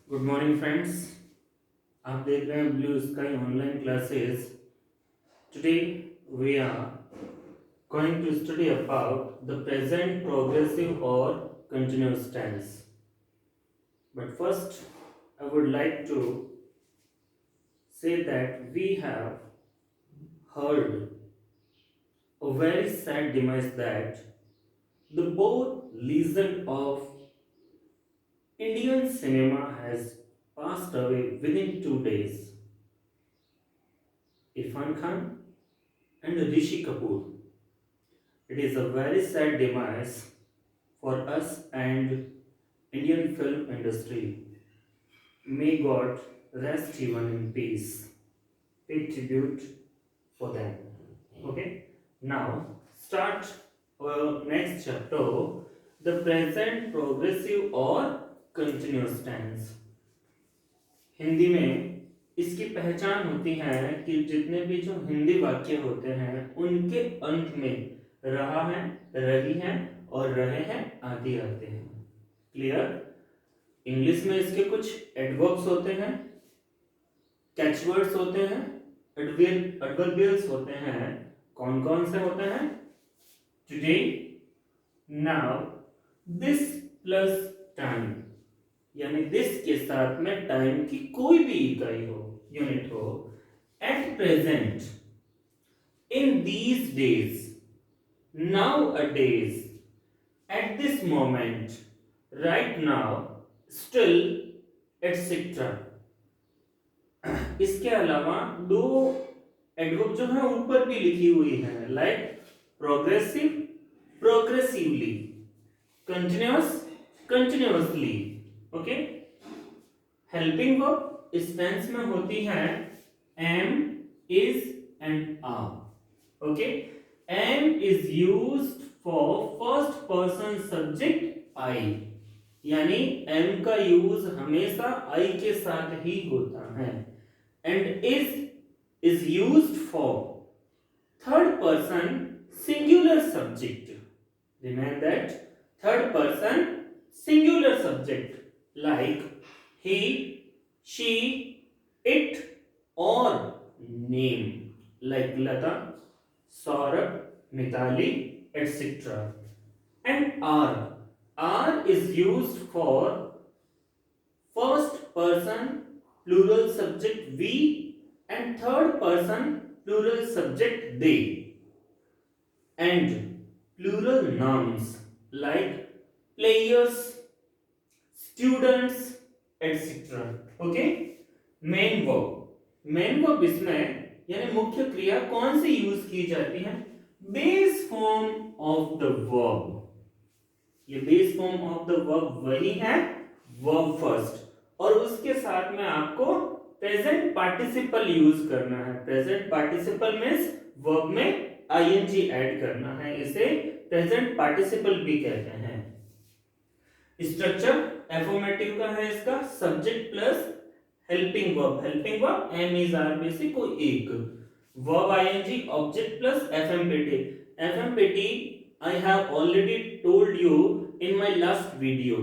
Good morning friends. आप देख रहे हैं blue sky online classes. Today we are going to study about the present progressive और continuous tense. But first I would like to say that we have heard a very sad demise that the both legend of Indian cinema has passed away within 2 days. Irfan Khan and Rishi Kapoor. It is a very sad demise for us and Indian film industry. May God rest even in peace. Pay tribute for them. Okay. Now start our next chapter. The present progressive or continuous tense. Hindi में इसकी पहचान होती है कि जितने भी जो हिंदी वाक्य होते हैं उनके अंत में रहा है, रही है और रहे हैं आदि आते हैं। क्लियर? इंग्लिश में इसके कुछ एडवर्ब्स होते हैं, कैचवर्ड्स होते हैं, एडवर्बियल्स होते हैं। कौन कौन से होते हैं? Today, now, this plus time, यानी दिस के साथ में टाइम की कोई भी इकाई हो, यूनिट हो। At present, in these days, now a days, at this moment, right now, still, etcetera. इसके अलावा दो एडवर्ब जो है ऊपर भी लिखी हुई है, like progressive, progressively, continuous, continuously. Okay. Helping verb इस टेंस में होती है am, is and are. Okay. Am is used for first person subject I, यानी एम का यूज हमेशा आई के साथ ही होता है। And is used for third person singular subject. Remember that, third person singular subject like he, she, it or name like Lata, Saurabh, Mithali, etc. And R is used for first person plural subject we and third person plural subject they, and plural nouns like players, students etcetera. Okay. Main verb इसमें यानी मुख्य क्रिया कौन सी use की जाती है? Base form of the verb. ये base form of the verb वही है, वर्ब फर्स्ट, और उसके साथ में आपको प्रेजेंट पार्टिसिपल यूज करना है। प्रेजेंट पार्टिसिपल मींस वर्ब में आईएनजी ऐड करना है, इसे प्रेजेंट पार्टिसिपल भी कहते हैं। स्ट्रक्चर एफर्मेटिव का है इसका, subject plus helping verb am is are में से कोई एक, verb ING, object plus FMPT. FMPT I have already told you in my last video.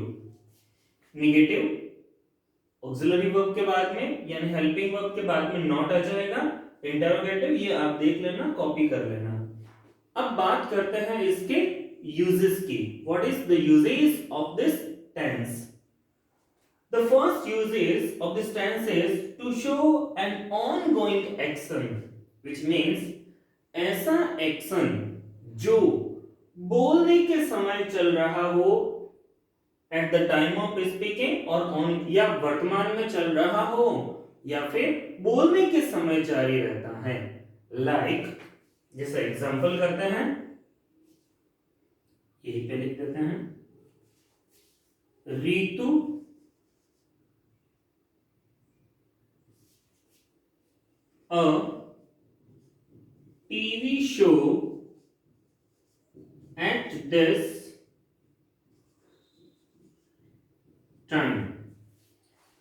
Negative auxiliary verb के बाद में यानी हेल्पिंग वर्ब के बाद में नॉट आ जाएगा, इंटरोगेटिव, ये आप देख लेना, कॉपी कर लेना। अब बात करते हैं इसके uses की। What is the uses of this tense? The first uses of this tense is to show an ongoing action, which means ऐसा एक्शन जो बोलने के समय चल रहा हो, at the time of speaking, और ऑन या वर्तमान में चल रहा हो, या फिर बोलने के समय जारी रहता है। लाइक जैसे एग्जांपल करते हैं, यही पे लिख देते हैं, Ritu a TV show at this time.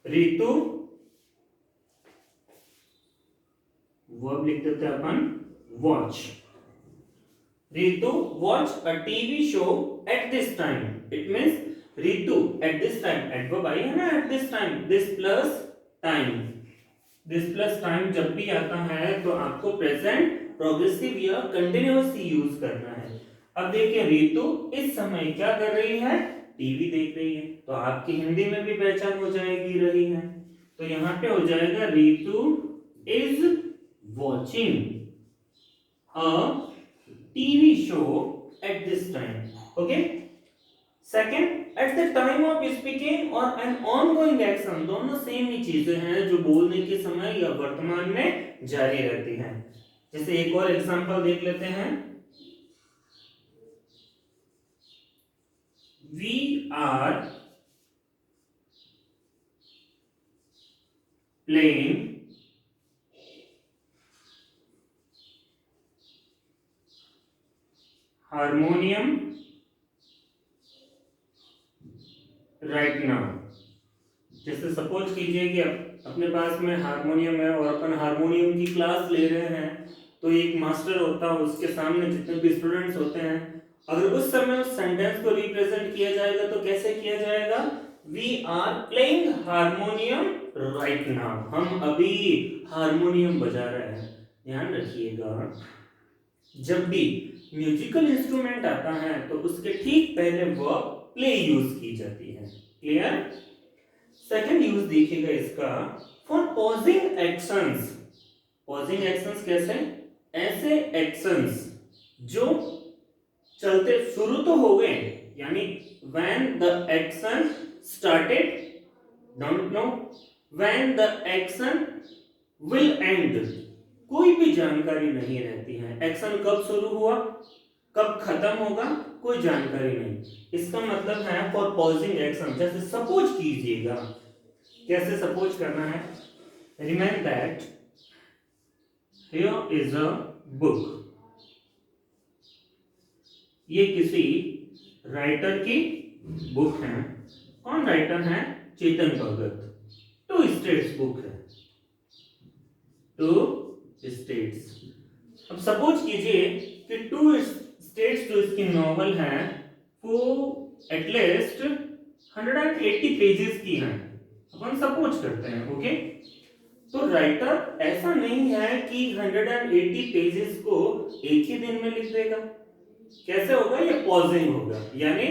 Ritu verb लिख देते हैं अपन, watch. Ritu watch a TV show at this time. It means Ritu at this time, adverb आई है ना, at this time, this plus time, this plus time जब भी आता है तो आपको प्रेजेंट प्रोग्रेसिव या कंटिन्यूअस यूज करना है। अब देखिए रितु इस समय क्या कर रही है, टीवी देख रही है, तो आपकी हिंदी में भी पहचान हो जाएगी रही है, तो यहाँ पे हो जाएगा Ritu is watching a TV show at this time. Okay, second, at the time of speaking और एन ऑनगोइंग एक्शन, दोनों सेम ही चीजें हैं जो बोलने के समय या वर्तमान में जारी रहती हैं। जैसे एक और एग्जांपल देख लेते हैं, we are playing harmonium right now. जैसे सपोज कीजिए कि अपने पास में हारमोनियम है और अपन हारमोनियम की क्लास ले रहे हैं, तो एक मास्टर होता है, उसके सामने जितने भी स्टूडेंट्स होते हैं, अगर उस समय उस सेंटेंस को रिप्रेजेंट किया जाएगा तो कैसे किया जाएगा, we are playing harmonium right now, हम अभी हारमोनियम बजा रहे हैं। ध्यान रखिएगा, जब भी म्यूजिकल इंस्ट्रूमेंट आता है तो उसके ठीक पहले वर्ब प्ले यूज की जाती है। क्लियर? सेकंड यूज देखिएगा इसका, for pausing actions. Pausing actions कैसे, ऐसे एक्शंस जो चलते शुरू तो हो गए, यानी when the action started, don't know when the action will end, कोई भी जानकारी नहीं रहती है, एक्शन कब शुरू हुआ कब खत्म होगा कोई जानकारी नहीं। इसका मतलब है फॉर पॉजिंग एक्शन। जैसे सपोज कीजिएगा, कैसे सपोज करना है, remember that here is a book, ये किसी राइटर की बुक है। कौन राइटर है, Chetan Bhagat. To states book है, टू स्टेट्स। अब सपोज कीजिए कि टू स्टेट्स जो इसकी नॉवल है वो एटलीस्ट 180 पेजेस की है, अपन सपोज करते हैं। ओके, तो राइटर ऐसा नहीं है कि 180 पेजेस को एक ही दिन में लिख देगा। कैसे होगा, ये पॉजिंग होगा, यानी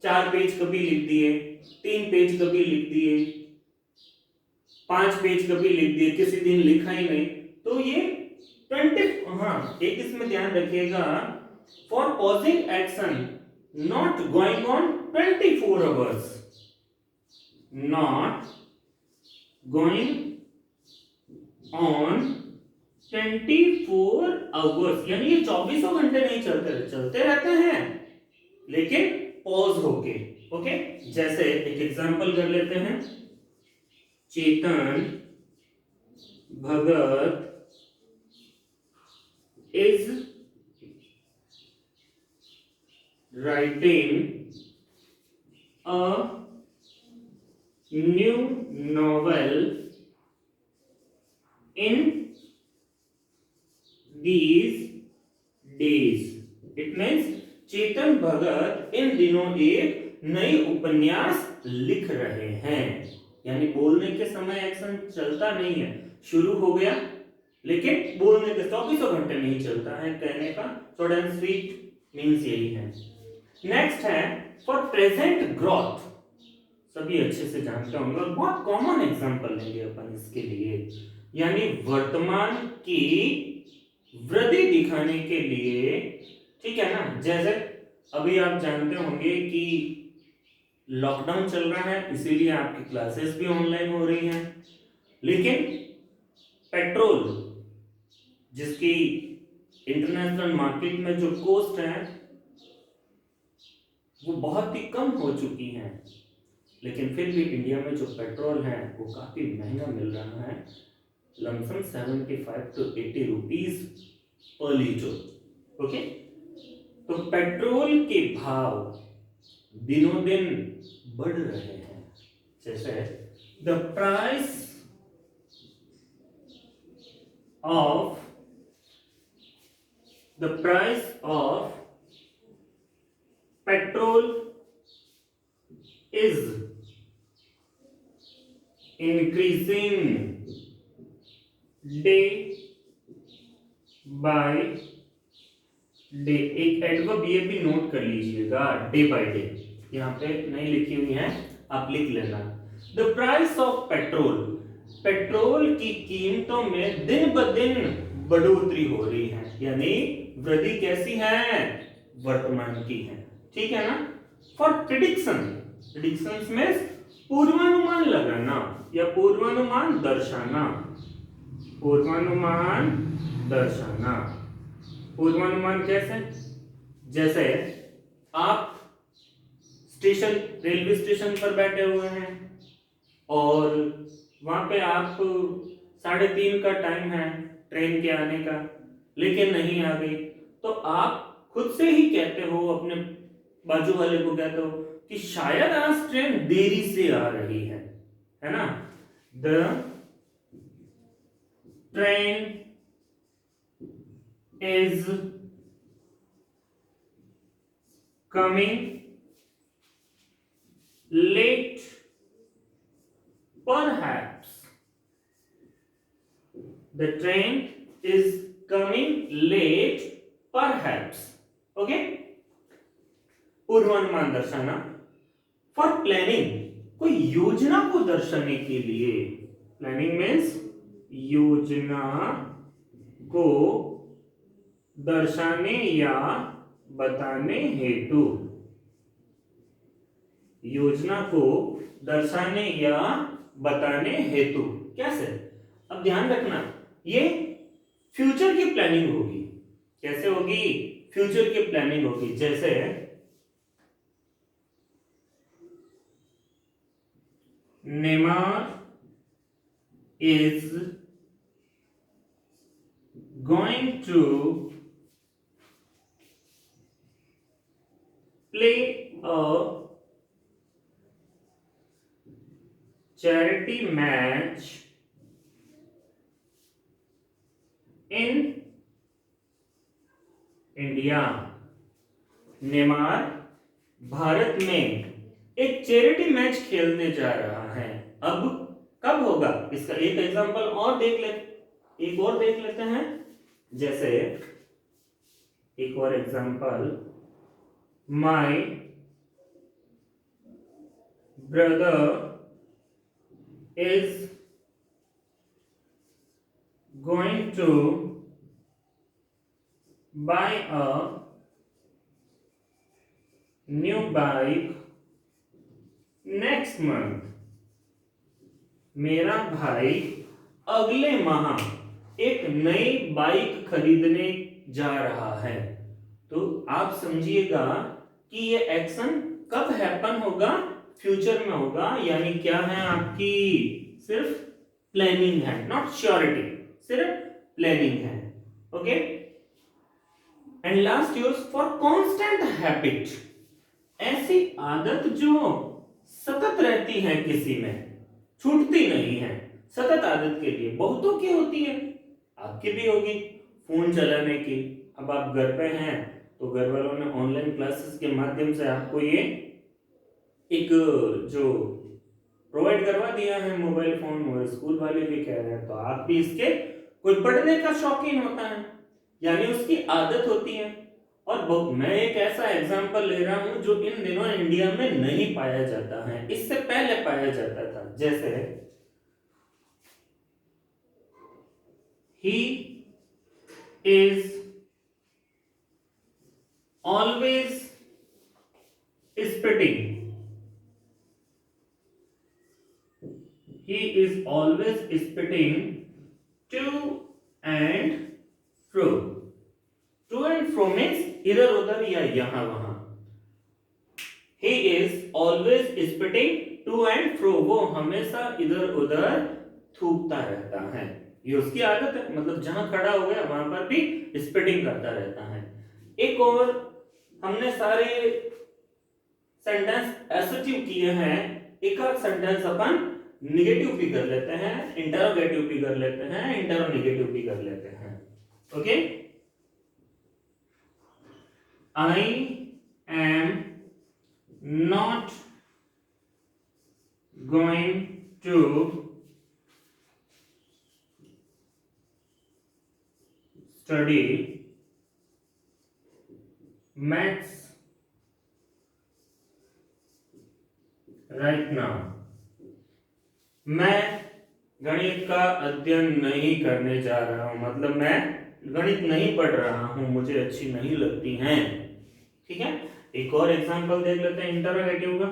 4 पेज कभी लिख दिए, 3 पेज कभी लिख दिए, 5 पेज कभी लिख दिए, किसी दिन लिखा ही नहीं, तो ये 20। हाँ, एक इसमें ध्यान रखिएगा, for pausing action not going on 24 hours, not going on 24 hours, यानी ये 24 घंटे नहीं चलते रहते हैं, लेकिन पॉज होके। ओके, जैसे एक एग्जांपल कर लेते हैं, Chetan Bhagat is writing a new novel in these days। It means Chetan Bhagat इन दिनों एक नई उपन्यास लिख रहे हैं, यानी बोलने के समय एक्शन चलता नहीं है, शुरू हो गया लेकिन बोलने के 24 घंटे नहीं चलता है, कहने का शॉर्ट एंड स्वीट मींस यही है। नेक्स्ट है फॉर प्रेजेंट ग्रोथ, सभी अच्छे से जानते होंगे, बहुत कॉमन एग्जांपल लेंगे अपन इसके लिए, यानी वर्तमान की वृद्धि दिखाने के लिए। ठीक है ना, जैसे अभी आप जानते होंगे कि लॉकडाउन चल रहा है, इसीलिए आपकी क्लासेस भी ऑनलाइन हो रही हैं, लेकिन पेट्रोल जिसकी इंटरनेशनल मार्केट में जो कॉस्ट है वो बहुत ही कम हो चुकी है, लेकिन फिर भी इंडिया में जो पेट्रोल है वो काफी महंगा मिल रहा है, lump sum 75 to 80 rupees per litre. Okay, तो पेट्रोल के भाव दिनों दिन बढ़ रहे हैं। जैसे the price of petrol is increasing day by day. एक एडवर्ब ये भी नोट कर लीजिएगा, डे बाय डे, यहाँ पे नहीं लिखी हुई है, आप लिख लेना। The price of petrol, petrol की कीमतों में दिन ब दिन बढ़ोतरी हो रही है, यानी वृद्धि कैसी है, वर्तमान की है, ठीक है ना। फॉर प्रिडिक्शन, प्रिडिक्शन में पूर्वानुमान लगाना या पूर्वानुमान दर्शाना, पूर्वानुमान दर्शाना। पूर्वानुमान कैसे, जैसे आप स्टेशन, रेलवे स्टेशन पर बैठे हुए हैं और वहां पे आप 3:30 का टाइम है ट्रेन के आने का, लेकिन नहीं आ गई, तो आप खुद से ही कहते हो, अपने बाजू वाले को कहते हो कि शायद आज ट्रेन देरी से आ रही है ना। The train is coming late, perhaps the train is coming late perhaps, okay। पूर्वानुमान दर्शाना। फॉर प्लानिंग, कोई योजना को दर्शाने के लिए, प्लानिंग मीन्स योजना को दर्शाने या बताने हेतु, योजना को दर्शाने या बताने हेतु, कैसे, अब ध्यान रखना, ये फ्यूचर की प्लानिंग होगी। कैसे होगी, फ्यूचर की प्लानिंग होगी। जैसे Neymar is going to play a charity match in India। Neymar Bharat में एक चैरिटी मैच खेलने जा रहा है। अब कब होगा, इसका एक एग्जांपल और देख लेते हैं। जैसे एक और example, my brother is going to buy a new bike next month. मेरा भाई अगले माह एक नई बाइक खरीदने जा रहा है। तो आप समझिएगा कि ये एक्शन कब हैपन होगा, फ्यूचर में होगा, यानी क्या है आपकी, सिर्फ प्लानिंग है, नॉट श्योरिटी, सिर्फ प्लानिंग है, okay. And last use for constant habit, ऐसी आदत जो सतत रहती है, किसी में छूटती नहीं है, सतत आदत के लिए बहुतों की होती है, आपकी भी होगी, फोन चलाने की। अब आप घर पे हैं तो घर वालों ने ऑनलाइन क्लासेस के माध्यम से आपको ये एक जो प्रोवाइड करवा दिया है मोबाइल फोन, और स्कूल वाले भी कह रहे हैं, तो आप भी इसके, कोई पढ़ने का शौकीन होता है यानी उसकी आदत होती है। और मैं एक ऐसा एग्जांपल ले रहा हूं जो इन दिनों इंडिया में नहीं पाया जाता है, इससे पहले पाया जाता था। जैसे he is always spitting, he is always spitting to and fro। To and fro means इधर उधर या यहां वहां। he is always spitting to and fro, वो हमेशा इधर उधर थूकता रहता है, ये उसकी आदत है, मतलब जहां खड़ा हो गया वहां पर भी स्पिटिंग करता रहता है। एक और हमने सारे सेंटेंस एसोसिएटिव किए हैं, एक और सेंटेंस अपन निगेटिव भी कर लेते हैं, इंटरोगेटिव भी कर लेते हैं, इंटरोनेगेटिव भी कर लेते हैं, okay. I am not going to study maths right now. मैं गणित का अध्ययन नहीं करने जा रहा हूं, मतलब मैं गणित नहीं पढ़ रहा हूं, मुझे अच्छी नहीं लगती हैं. ठीक है, एक और एग्जांपल देख लेते हैं इंटरोगेटिव का.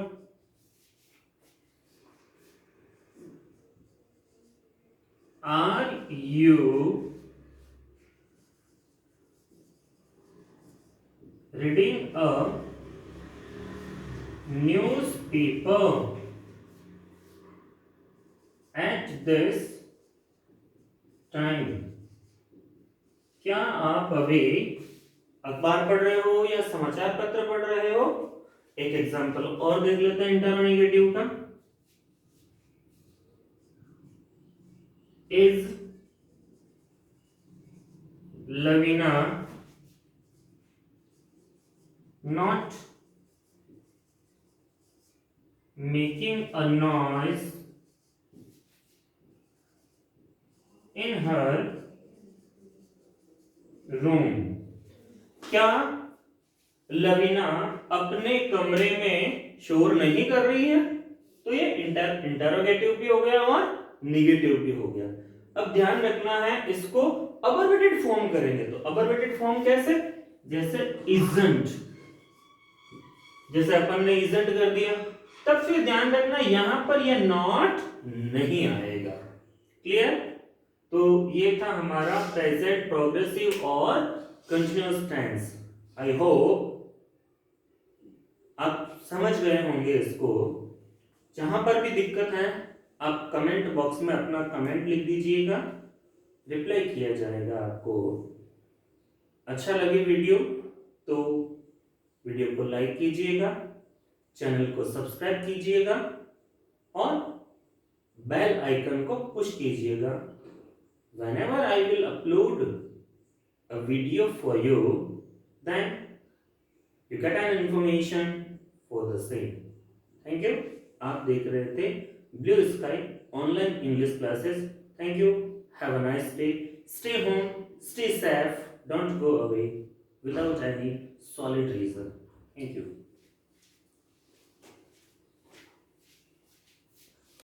Are you reading a newspaper at this time? क्या आप अभी अखबार पढ़ रहे हो या समाचार पत्र पढ़ रहे हो? एक एग्जांपल और देख लेते हैं इंटरोगेटिव का. Is Lavina not making a noise in her room? क्या लवीना अपने कमरे में शोर नहीं कर रही है? तो ये इंटरोगेटिव भी हो गया और निगेटिव भी हो गया. अब ध्यान रखना है, इसको अबरवेटेड फॉर्म करेंगे तो अबरवेटेड फॉर्म कैसे? जैसे इजंट, जैसे अपन ने इजंट कर दिया, तब फिर ध्यान रखना यहां पर यह नॉट नहीं आएगा. क्लियर? तो ये था हमारा प्रेजेंट प्रोग्रेसिव और कंटीन्यूअस टेंस. आई होप आप समझ गए होंगे इसको. जहां पर भी दिक्कत है आप कमेंट बॉक्स में अपना कमेंट लिख दीजिएगा, रिप्लाई किया जाएगा आपको. अच्छा लगे वीडियो तो वीडियो को लाइक कीजिएगा, चैनल को सब्सक्राइब कीजिएगा और बेल आइकन को पुश कीजिएगा. whenever I will upload a video for you, then you get an information for the same. Thank you. आप देख रहे थे blue sky online English classes. Thank you. Have a nice day. Stay home, stay safe, don't go away without any solid reason. Thank you.